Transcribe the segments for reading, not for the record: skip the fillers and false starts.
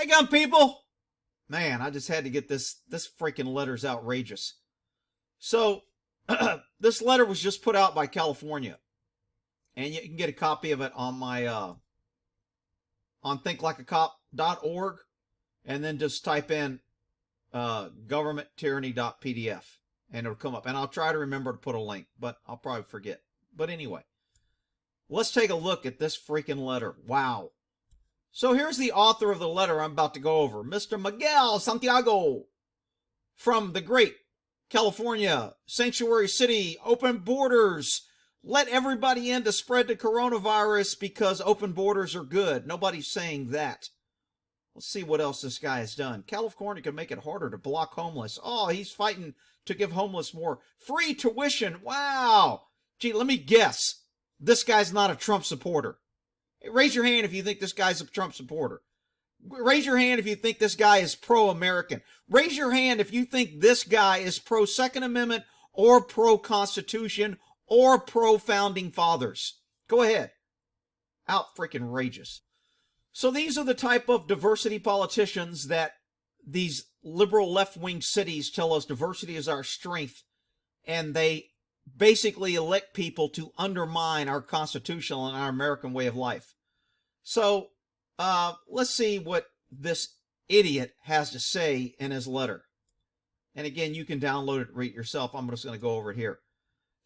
Hi, gun people. Man, I just had to get this. This freaking letter's outrageous. So, this letter was just put out by California, and you can get a copy of it on my on thinklikeacop.org, and then just type in governmenttyranny.pdf, and it'll come up. And I'll try to remember to put a link, but I'll probably forget. But anyway, let's take a look at this freaking letter. Wow. So here's the author of the letter I'm about to go over, Mr. Miguel Santiago, from the great California, sanctuary city, open borders. Let everybody in to spread the coronavirus because open borders are good. Nobody's saying that. Let's see what else this guy has done. California can make it harder to block homeless. Oh, he's fighting to give homeless more free tuition. Wow. Gee, let me guess. This guy's not a Trump supporter. Raise your hand if you think this guy's a Trump supporter. Raise your hand if you think this guy is pro-American. Raise your hand if you think this guy is pro-Second Amendment or pro-Constitution or pro-Founding Fathers. Go ahead. Out freaking rageous. So these are the type of diversity politicians that these liberal left-wing cities tell us diversity is our strength, and they basically elect people to undermine our constitutional and our American way of life. So let's see what this idiot has to say in his letter. And again, you can download it and read it yourself. I'm just going to go over it here.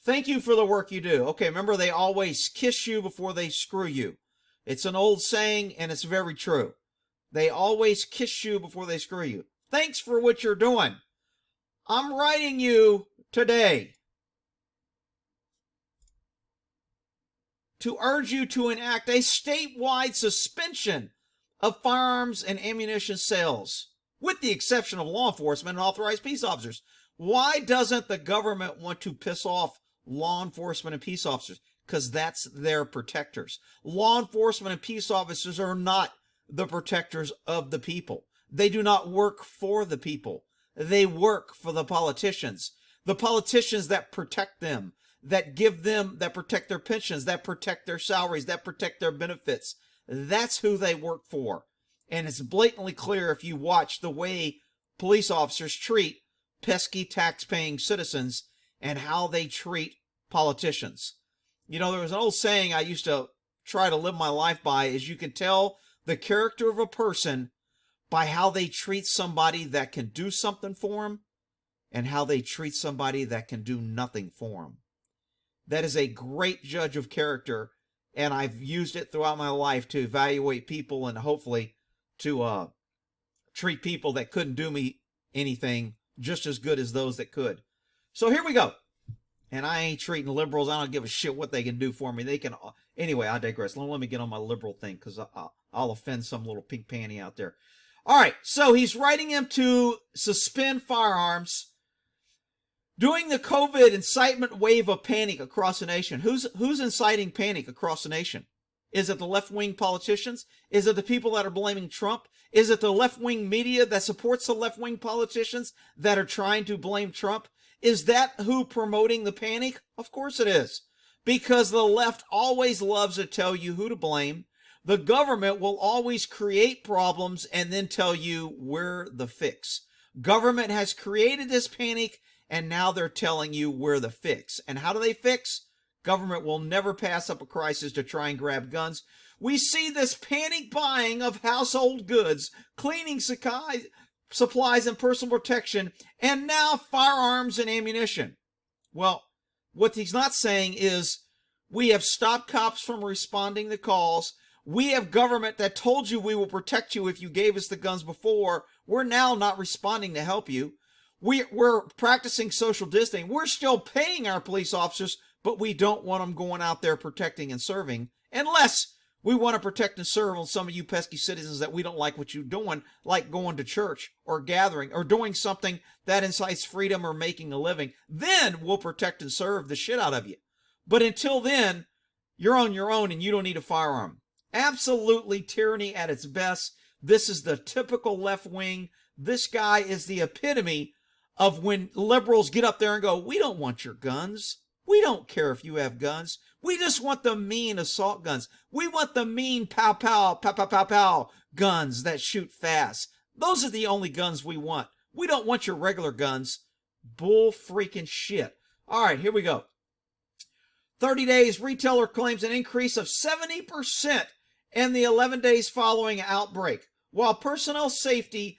Thank you for the work you do. Okay, remember, they always kiss you before they screw you. It's an old saying, and it's very true. They always kiss you before they screw you. Thanks for what you're doing. I'm writing you today to urge you to enact a statewide suspension of firearms and ammunition sales, with the exception of law enforcement and authorized peace officers. Why doesn't the government want to piss off law enforcement and peace officers? Because that's their protectors. Law enforcement and peace officers are not the protectors of the people. They do not work for the people. They work for the politicians. The politicians that protect them, that give them, that protect their pensions, that protect their salaries, that protect their benefits. That's who they work for. And it's blatantly clear if you watch the way police officers treat pesky tax-paying citizens and how they treat politicians. You know, there was an old saying I used to try to live my life by, is you can tell the character of a person by how they treat somebody that can do something for them and how they treat somebody that can do nothing for them. That is a great judge of character, and I've used it throughout my life to evaluate people and hopefully to treat people that couldn't do me anything just as good as those that could. So here we go. And I ain't treating liberals. I don't give a shit what they can do for me. They can. Anyway, I digress. Let me get on my liberal thing because I'll offend some little pink panty out there. All right. So he's writing him to suspend firearms. During the COVID incitement wave of panic across the nation, who's inciting panic across the nation? Is it the left-wing politicians? Is it the people that are blaming Trump? Is it the left-wing media that supports the left-wing politicians that are trying to blame Trump? Is that who promoting the panic? Of course it is. Because the left always loves to tell you who to blame. The government will always create problems and then tell you we're the fix. Government has created this panic, and now they're telling you we're the fix. And how do they fix? Government will never pass up a crisis to try and grab guns. We see this panic buying of household goods, cleaning supplies and personal protection, and now firearms and ammunition. Well, what he's not saying is we have stopped cops from responding to calls. We have government that told you we will protect you if you gave us the guns before. We're now not responding to help you. We're practicing social distancing. We're still paying our police officers, but we don't want them going out there protecting and serving unless we want to protect and serve on some of you pesky citizens that we don't like what you're doing, like going to church or gathering or doing something that incites freedom or making a living. Then we'll protect and serve the shit out of you. But until then, you're on your own and you don't need a firearm. Absolutely tyranny at its best. This is the typical left wing. This guy is the epitome of when liberals get up there and go, we don't want your guns. We don't care if you have guns. We just want the mean assault guns. We want the mean pow, pow, pow, pow, pow, pow guns that shoot fast. Those are the only guns we want. We don't want your regular guns. Bull freaking shit. All right, here we go. 30 days, retailer claims an increase of 70% in the 11 days following outbreak. While personnel safety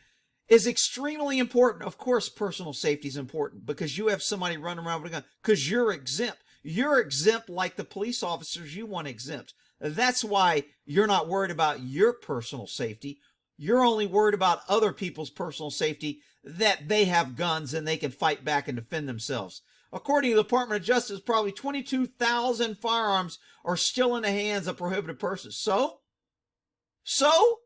is extremely important, of course personal safety is important because you have somebody running around with a gun because you're exempt. You're exempt like the police officers you want exempt. That's why you're not worried about your personal safety. You're only worried about other people's personal safety, that they have guns and they can fight back and defend themselves. According to the Department of Justice, probably 22,000 firearms are still in the hands of prohibited persons. So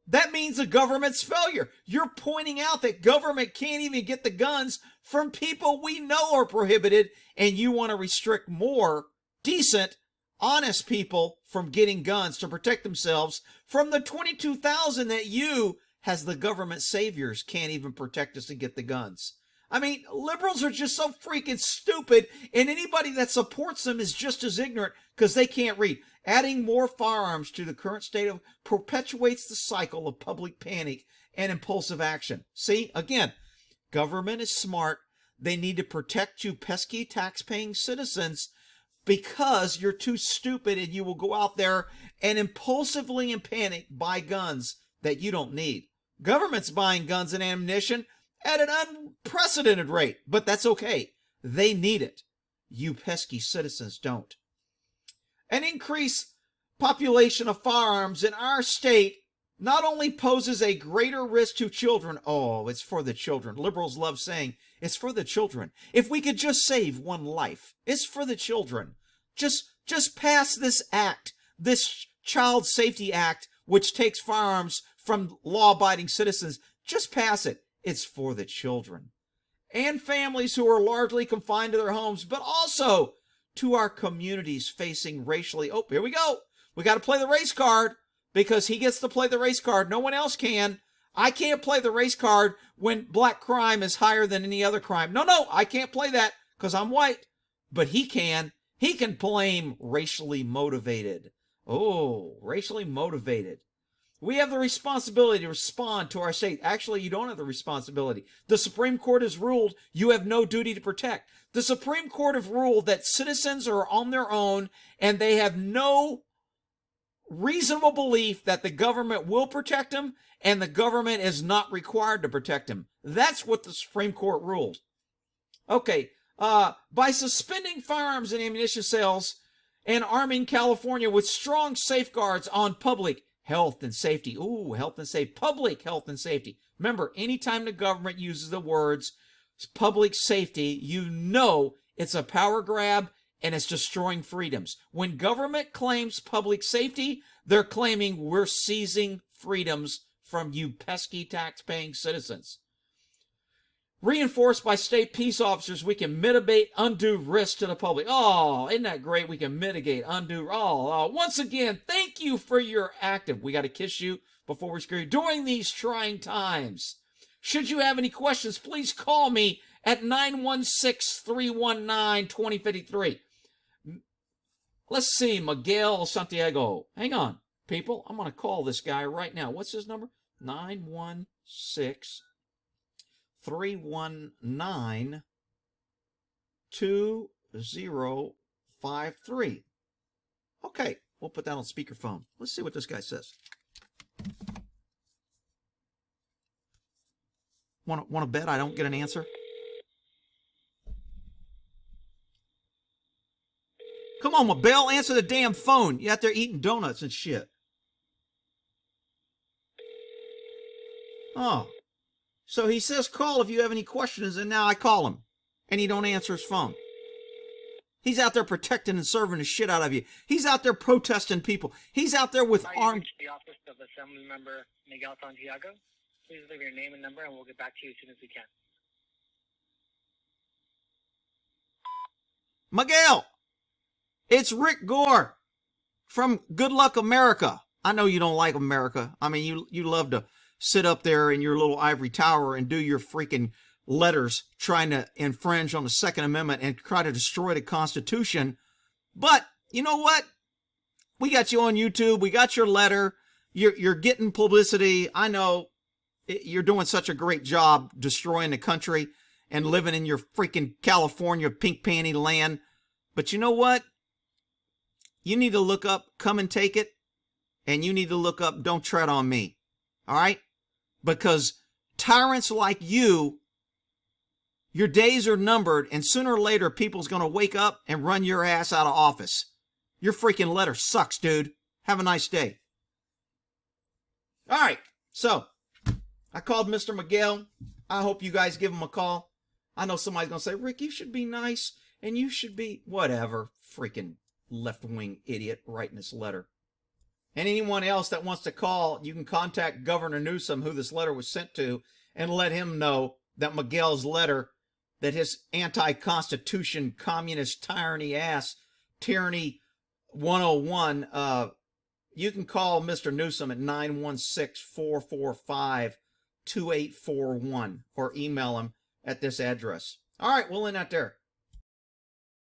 that means the government's failure. You're pointing out that government can't even get the guns from people we know are prohibited, and you want to restrict more decent, honest people from getting guns to protect themselves from the 22,000 that you, as the government saviors, can't even protect us and get the guns. I mean, liberals are just so freaking stupid, and anybody that supports them is just as ignorant because they can't read. Adding more firearms to the current state of perpetuates the cycle of public panic and impulsive action. See, again, government is smart. They need to protect you pesky tax-paying citizens because you're too stupid and you will go out there and impulsively in panic buy guns that you don't need. Government's buying guns and ammunition at an unprecedented rate, but that's okay. They need it. You pesky citizens don't. An increased population of firearms in our state not only poses a greater risk to children. Oh, it's for the children. Liberals love saying it's for the children. If we could just save one life, it's for the children. Just pass this act, this Child Safety Act, which takes firearms from law-abiding citizens. Just pass it. It's for the children and families who are largely confined to their homes, but also to our communities facing racially. Oh, here we go. We got to play the race card because he gets to play the race card. No one else can. I can't play the race card when black crime is higher than any other crime. No, I can't play that because I'm white. But he can. He can blame racially motivated. Oh, racially motivated. We have the responsibility to respond to our state. Actually, you don't have the responsibility. The Supreme Court has ruled you have no duty to protect. The Supreme Court have ruled that citizens are on their own and they have no reasonable belief that the government will protect them and the government is not required to protect them. That's what the Supreme Court ruled. Okay, by suspending firearms and ammunition sales and arming California with strong safeguards on public health and safety. Ooh, health and safety. Public health and safety. Remember, anytime the government uses the words public safety, you know it's a power grab and it's destroying freedoms. When government claims public safety, they're claiming we're seizing freedoms from you pesky tax-paying citizens. Reinforced by state peace officers, we can mitigate undue risk to the public. Oh, isn't that great? We can mitigate undue. Once again, thank you for your active. We got to kiss you before we screw you during these trying times. Should you have any questions, please call me at 916-319-2053. Let's see, Miguel Santiago. Hang on, people. I'm going to call this guy right now. What's his number? 916-319-2053. Okay, we'll put that on speakerphone. Let's see what this guy says. Want to bet I don't get an answer? Come on, Mabel, answer the damn phone. You out there eating donuts and shit. Oh. So he says call if you have any questions, and now I call him. And he don't answer his phone. He's out there protecting and serving the shit out of you. He's out there protesting people. He's out there with armed... The office of Assembly Member Miguel Santiago. Please leave your name and number, and we'll get back to you as soon as we can. Miguel! It's Rick Gore from Good Luck America. I know you don't like America. I mean, you love to sit up there in your little ivory tower and do your freaking letters trying to infringe on the Second Amendment and try to destroy the Constitution. But you know what? We got you on YouTube. We got your letter. You're getting publicity. I know you're doing such a great job destroying the country and living in your freaking California pink panty land. But you know what? You need to look up Come and Take It, and you need to look up Don't Tread on Me. All right? Because tyrants like you, your days are numbered, and sooner or later, people's going to wake up and run your ass out of office. Your freaking letter sucks, dude. Have a nice day. All right, so I called Mr. Miguel. I hope you guys give him a call. I know somebody's going to say, Rick, you should be nice, and you should be whatever. Freaking left-wing idiot writing this letter. And anyone else that wants to call, you can contact Governor Newsom, who this letter was sent to, and let him know that Miguel's letter, that his anti-constitution, communist tyranny ass, Tyranny 101, you can call Mr. Newsom at 916-445-2841 or email him at this address. All right, we'll end that there.